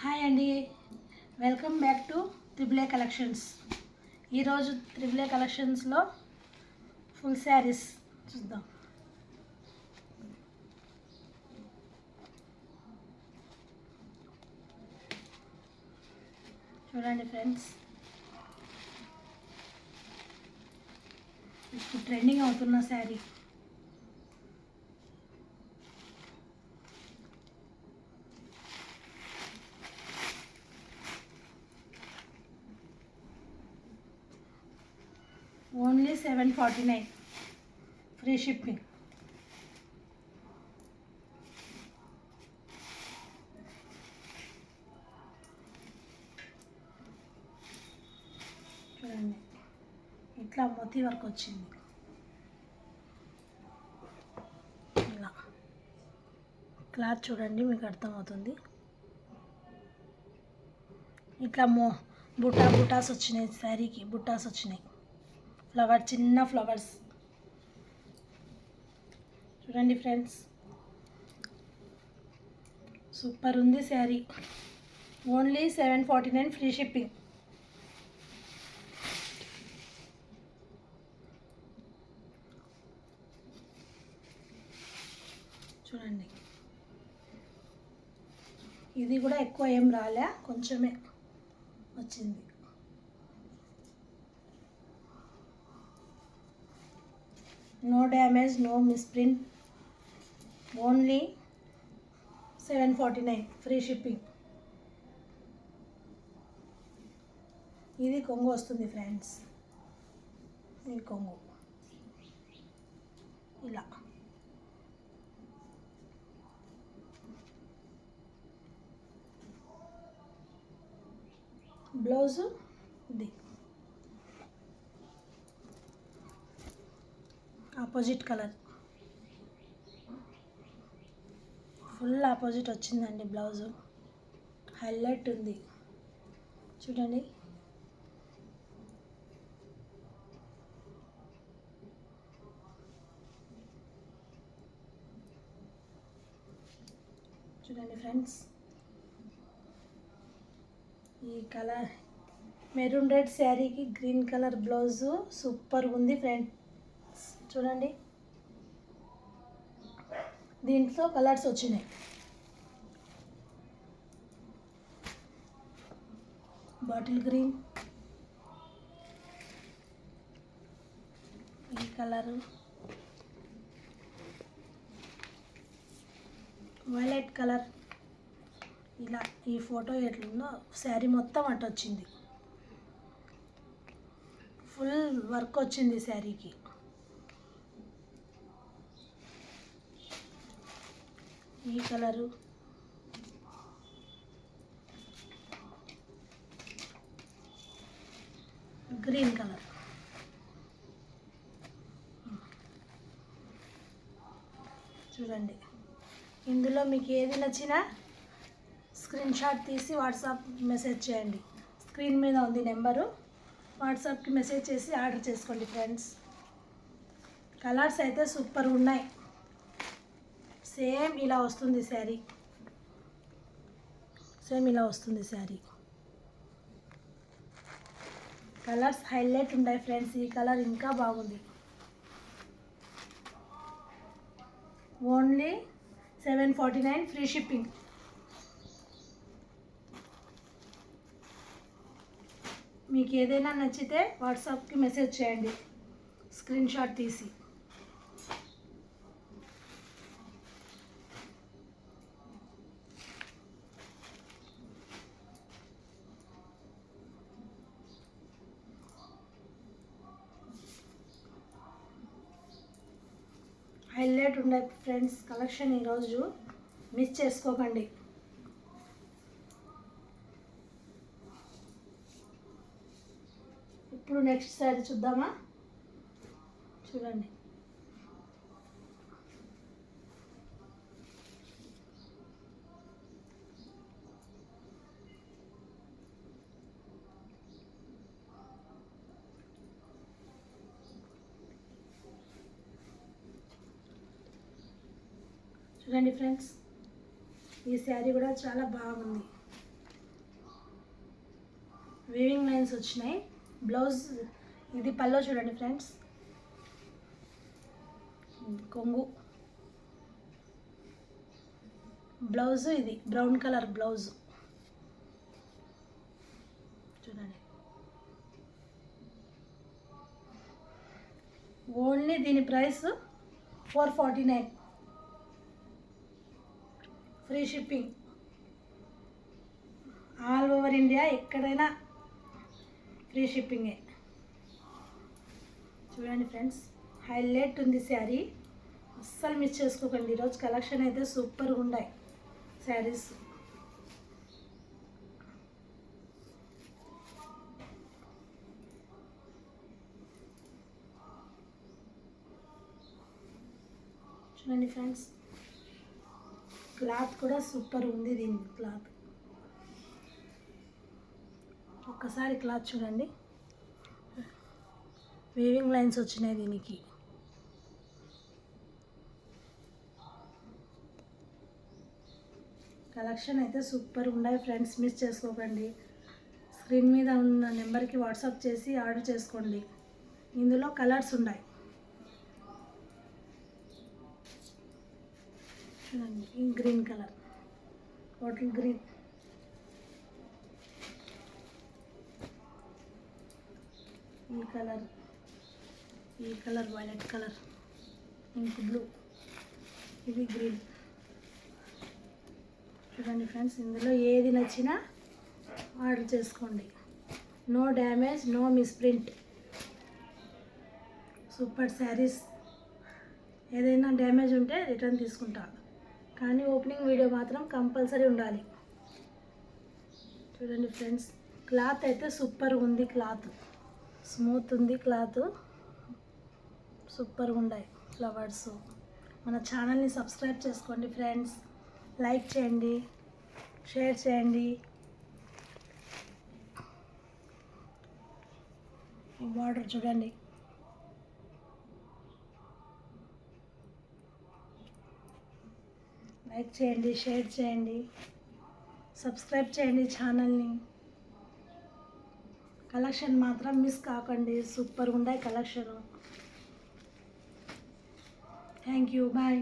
Hi అండి, welcome back to triple A collections. ఈరోజు triple A కలెక్షన్స్లో ఫుల్ శారీస్ చూద్దాం. చూడండి ఫ్రెండ్స్, ఇప్పుడు ట్రెండింగ్ అవుతున్న శారీ. Only 749 free shipping. చూడండి, ఇట్లా మొత్తి వర్క్ వచ్చింది. ఇలా క్లాత్ చూడండి, మీకు అర్థమవుతుంది. ఇట్లా బుటాస్ వచ్చినాయి, శారీకి బుటాస్ వచ్చినాయి. ఫ్లవర్, చిన్న ఫ్లవర్స్. చూడండి ఫ్రెండ్స్, సూపర్ ఉంది శారీ. Only 749 free shipping. చూడండి, ఇది కూడా ఎక్కువ ఏం రాలే, కొంచెమే వచ్చింది. No damage, no misprint. Only 749 free shipping. ఇది కొంగు వస్తుంది ఫ్రెండ్స్, ఈ కొంగు ఇలా. బ్లౌజు ఇది ఆపోజిట్ కలర్, ఫుల్ ఆపోజిట్ వచ్చిందండి. బ్లౌజు హైలైట్ ఉంది. చూడండి, చూడండి ఫ్రెండ్స్, ఈ కలర్ మెరూన్ రెడ్ శారీకి గ్రీన్ కలర్ బ్లౌజు సూపర్ ఉంది ఫ్రెండ్స్. చూడండి, దీంట్లో కలర్స్ వచ్చినాయి. బాటిల్ గ్రీన్, ఈ కలరు, వైలెట్ కలర్. ఇలా ఈ ఫోటో ఎట్లుందో శారీ మొత్తం అటు వచ్చింది. ఫుల్ వర్క్ వచ్చింది శారీకి. ఈ కలరు, గ్రీన్ కలర్. చూడండి, ఇందులో మీకు ఏది నచ్చినా స్క్రీన్ షాట్ తీసి వాట్సాప్ మెసేజ్ చేయండి. స్క్రీన్ మీద ఉంది నెంబరు, వాట్సాప్కి మెసేజ్ చేసి ఆర్డర్ చేసుకోండి ఫ్రెండ్స్. కలర్స్ అయితే సూపర్ ఉన్నాయి. సేమ్ ఇలా వస్తుంది శారీ, సేమ్ ఇలా వస్తుంది శారీ. కలర్స్ హైలైట్ ఉంటాయి ఫ్రెండ్స్. ఈ కలర్ ఇంకా బాగుంది. Only 749 free shipping. మీకు ఏదైనా నచ్చితే వాట్సాప్కి మెసేజ్ చేయండి స్క్రీన్ షాట్ తీసి. హైలైట్ ఉండే ఫ్రెండ్స్ కలెక్షన్, ఈరోజు మిస్ చేసుకోకండి. ఇప్పుడు నెక్స్ట్ శారీ చూద్దామా. చూడండి, చూడండి ఫ్రెండ్స్, ఈ శారీ కూడా చాలా బాగుంది. వీవింగ్ లైన్స్ వచ్చినాయి. బ్లౌజ్ ఇది పల్లో చూడండి ఫ్రెండ్స్, కొంగు బ్లౌజ్, ఇది బ్రౌన్ కలర్ బ్లౌజ్ చూడండి. ఓన్లీ దీని price 449, free shipping, all over India, ఎక్కడైనా ఫ్రీ షిప్పింగే. చూడండి ఫ్రెండ్స్, హైలైట్ ఉంది శారీ, అస్సలు మిస్ చేసుకోకండి. ఈరోజు కలెక్షన్ అయితే సూపర్గా ఉన్నాయి శారీస్. చూడండి ఫ్రెండ్స్, క్లాత్ కూడా సూపర్ ఉంది. దీని క్లాత్ ఒక్కసారి క్లాత్ చూడండి, వీవింగ్ లైన్స్ వచ్చినాయి దీనికి. కలెక్షన్ అయితే సూపర్ ఉన్నాయి ఫ్రెండ్స్, మిస్ చేసుకోకండి. స్క్రీన్ మీద ఉన్న నెంబర్కి వాట్సాప్ చేసి ఆర్డర్ చేసుకోండి. ఇందులో కలర్స్ ఉన్నాయి చూడండి. ఈ గ్రీన్ కలర్, బాటిల్ గ్రీన్, ఈ colour violet colour, ink blue, ఇది గ్రీన్. చూడండి ఫ్రెండ్స్, ఇందులో ఏది నచ్చినా ఆర్డర్ చేసుకోండి. No damage, no misprint, super saris. ఏదైనా డ్యామేజ్ ఉంటే రిటర్న్ తీసుకుంటా, కానీ ఓపెనింగ్ వీడియో మాత్రం కంపల్సరీ ఉండాలి. చూడండి ఫ్రెండ్స్, క్లాత్ అయితే సూపర్ ఉంది. క్లాత్ స్మూత్ ఉంది, క్లాత్ సూపర్గా ఉన్నాయి ఫ్లవర్స్. మన ఛానల్ని సబ్స్క్రైబ్ చేసుకోండి ఫ్రెండ్స్, లైక్ చేయండి, షేర్ చేయండి. బార్డర్ చూడండి, లైక్ చేయండి, షేర్ చేయండి, సబ్స్క్రైబ్ చేయండి ఛానల్ని. కలెక్షన్ మాత్రం మిస్ కాకండి, సూపర్గా ఉన్నాయి కలెక్షన్. Thank you, bye.